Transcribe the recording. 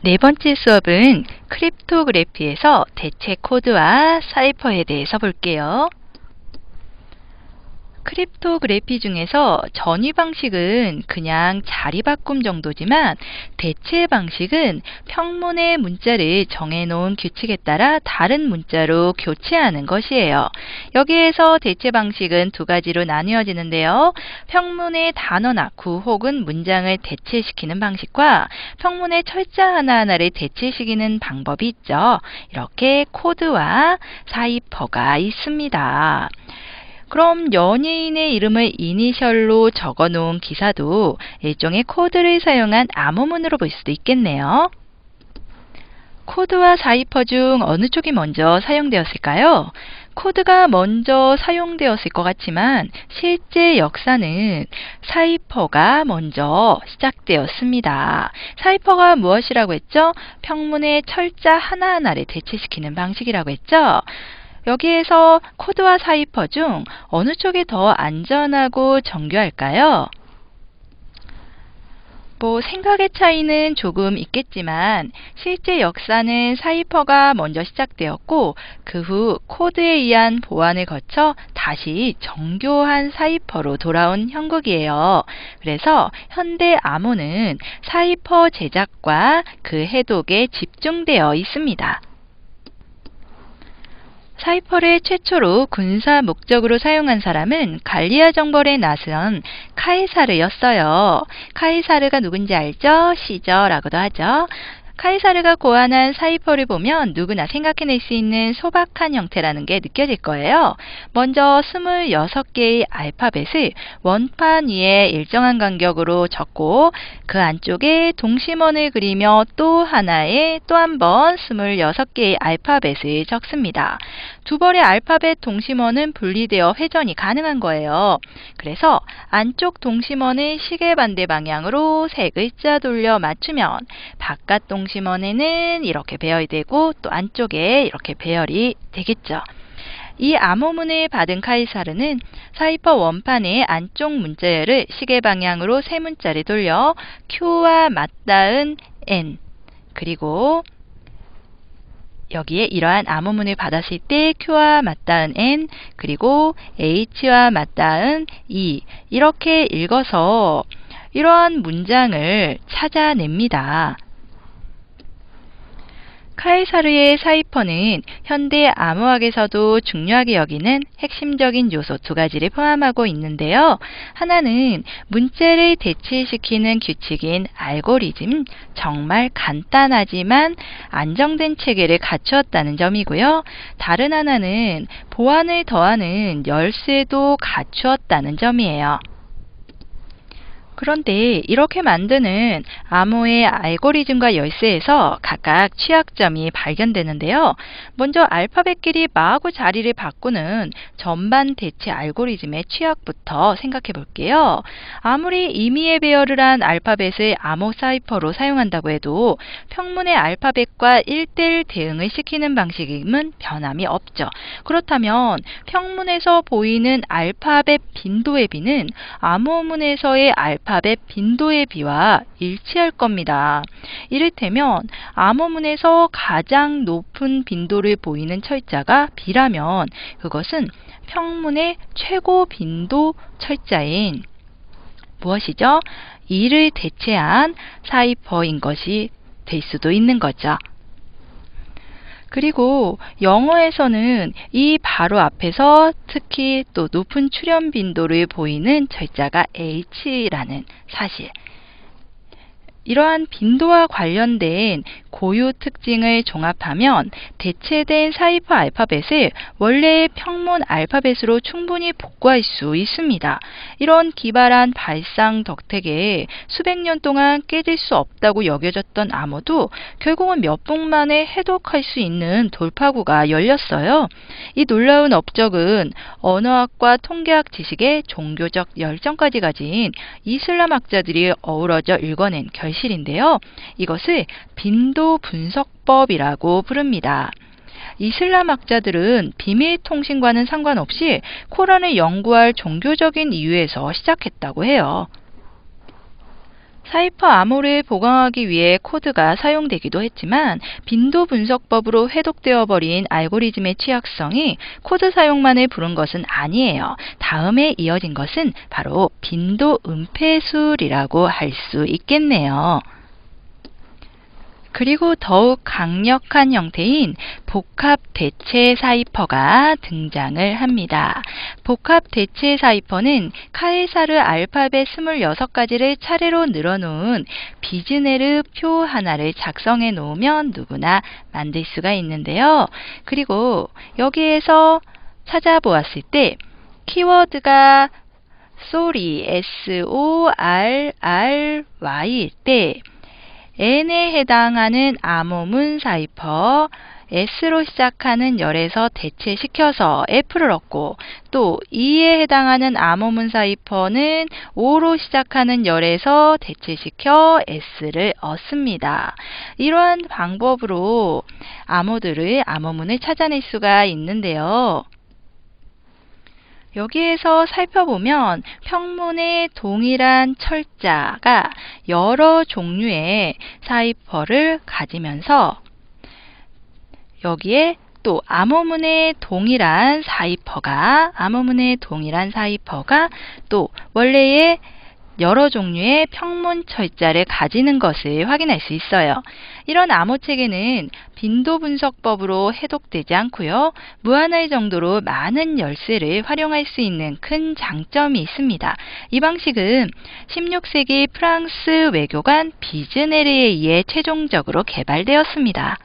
네 번째 수업은 크립토그래피에서 대체 코드와 사이퍼에 대해서 볼게요. 크립토그래피 중에서 전위 방식은 그냥 자리 바꿈 정도지만 대체 방식은 평문의 문자를 정해놓은 규칙에 따라 다른 문자로 교체하는 것이에요. 여기에서 대체 방식은 두 가지로 나뉘어지는데요. 평문의 단어나 구 혹은 문장을 대체시키는 방식과 평문의 철자 하나하나를 대체시키는 방법이 있죠. 이렇게 코드와 사이퍼가 있습니다. 그럼 연예인의 이름을 이니셜로 적어 놓은 기사도 일종의 코드를 사용한 암호문으로 볼 수도 있겠네요. 코드와 사이퍼 중 어느 쪽이 먼저 사용되었을까요? 코드가 먼저 사용되었을 것 같지만 실제 역사는 사이퍼가 먼저 시작되었습니다. 사이퍼가 무엇이라고 했죠? 평문의 철자 하나하나를 대체시키는 방식이라고 했죠? 여기에서 코드와 사이퍼 중 어느 쪽이 더 안전하고 정교할까요? 생각의 차이는 조금 있겠지만 실제 역사는 사이퍼가 먼저 시작되었고 그 후 코드에 의한 보완을 거쳐 다시 정교한 사이퍼로 돌아온 형국이에요. 그래서 현대 암호는 사이퍼 제작과 그 해독에 집중되어 있습니다. 사이퍼를 최초로 군사 목적으로 사용한 사람은 갈리아 정벌에 나선 카이사르였어요. 카이사르가 누군지 알죠? 시저라고도 하죠. 카이사르가 고안한 사이퍼를 보면 누구나 생각해낼 수 있는 소박한 형태라는 게 느껴질 거예요. 먼저 26개의 알파벳을 원판 위에 일정한 간격으로 적고 그 안쪽에 동심원을 그리며 또 하나의 또 한 번 26개의 알파벳을 적습니다. 두 벌의 알파벳 동심원은 분리되어 회전이 가능한 거예요. 그래서 안쪽 동심원을 시계 반대 방향으로 세 글자 돌려 맞추면 바깥 동심원에는 이렇게 배열이 되고 또 안쪽에 이렇게 배열이 되겠죠. 이 암호문을 받은 카이사르는 사이퍼 원판의 안쪽 문자열을 시계 방향으로 세 문자를 돌려 Q와 맞닿은 N 그리고 여기에 이러한 암호문을 받았을 때 Q와 맞닿은 N 그리고 H와 맞닿은 E 이렇게 읽어서 이러한 문장을 찾아냅니다. 카이사르의 사이퍼는 현대 암호학에서도 중요하게 여기는 핵심적인 요소 두 가지를 포함하고 있는데요. 하나는 문자를 대체시키는 규칙인 알고리즘, 정말 간단하지만 안정된 체계를 갖추었다는 점이고요. 다른 하나는 보안을 더하는 열쇠도 갖추었다는 점이에요. 그런데 이렇게 만드는 암호의 알고리즘과 열쇠에서 각각 취약점이 발견되는데요. 먼저 알파벳끼리 마하고 자리를 바꾸는 전반 대체 알고리즘의 취약부터 생각해 볼게요. 아무리 임의의 배열을 한 알파벳을 암호 사이퍼로 사용한다고 해도 평문의 알파벳과 1:1 대응을 시키는 방식임은 변함이 없죠. 그렇다면 평문에서 보이는 알파벳 빈도의 비는 암호문에서의 알파벳 빈도의 비와 일치할 겁니다. 이를테면 암호문에서 가장 높은 빈도를 보이는 철자가 B라면 그것은 평문의 최고 빈도 철자인 무엇이죠? 2를 대체한 사이퍼인 것이 될 수도 있는 거죠. 그리고 영어에서는 이 바로 앞에서 특히 또 높은 출현 빈도를 보이는 철자가 H라는 사실. 이러한 빈도와 관련된 고유 특징을 종합하면 대체된 사이퍼 알파벳을 원래의 평문 알파벳으로 충분히 복구할 수 있습니다. 이런 기발한 발상 덕택에 수백 년 동안 깨질 수 없다고 여겨졌던 암호도 결국은 몇 분 만에 해독할 수 있는 돌파구가 열렸어요. 이 놀라운 업적은 언어학과 통계학 지식에 종교적 열정까지 가진 이슬람 학자들이 어우러져 읽어낸 결실인데요. 이것을 빈도 분석법이라고 부릅니다. 이슬람 학자들은 비밀 통신과는 상관없이 코란을 연구할 종교적인 이유에서 시작했다고 해요. 사이퍼 암호를 보강하기 위해 코드가 사용되기도 했지만 빈도 분석법으로 해독되어 버린 알고리즘의 취약성이 코드 사용만을 부른 것은 아니에요. 다음에 이어진 것은 바로 빈도 은폐술이라고 할 수 있겠네요. 그리고 더욱 강력한 형태인 복합 대체 사이퍼가 등장을 합니다. 복합 대체 사이퍼는 카에사르 알파벳 26가지를 차례로 늘어놓은 비즈네르 표 하나를 작성해 놓으면 누구나 만들 수가 있는데요. 그리고 여기에서 찾아보았을 때 키워드가 sorry, SORRY일 때 N에 해당하는 암호문 사이퍼, S로 시작하는 열에서 대체시켜서 F를 얻고 또 E에 해당하는 암호문 사이퍼는 O로 시작하는 열에서 대체시켜 S를 얻습니다. 이러한 방법으로 암호문을 찾아낼 수가 있는데요. 여기에서 살펴보면 평문의 동일한 철자가 여러 종류의 사이퍼를 가지면서 여기에 또 암호문의 동일한 사이퍼가 또 원래의 여러 종류의 평문 철자를 가지는 것을 확인할 수 있어요. 이런 암호체계는 빈도 분석법으로 해독되지 않고요. 무한할 정도로 많은 열쇠를 활용할 수 있는 큰 장점이 있습니다. 이 방식은 16세기 프랑스 외교관 비즈네르에 의해 최종적으로 개발되었습니다.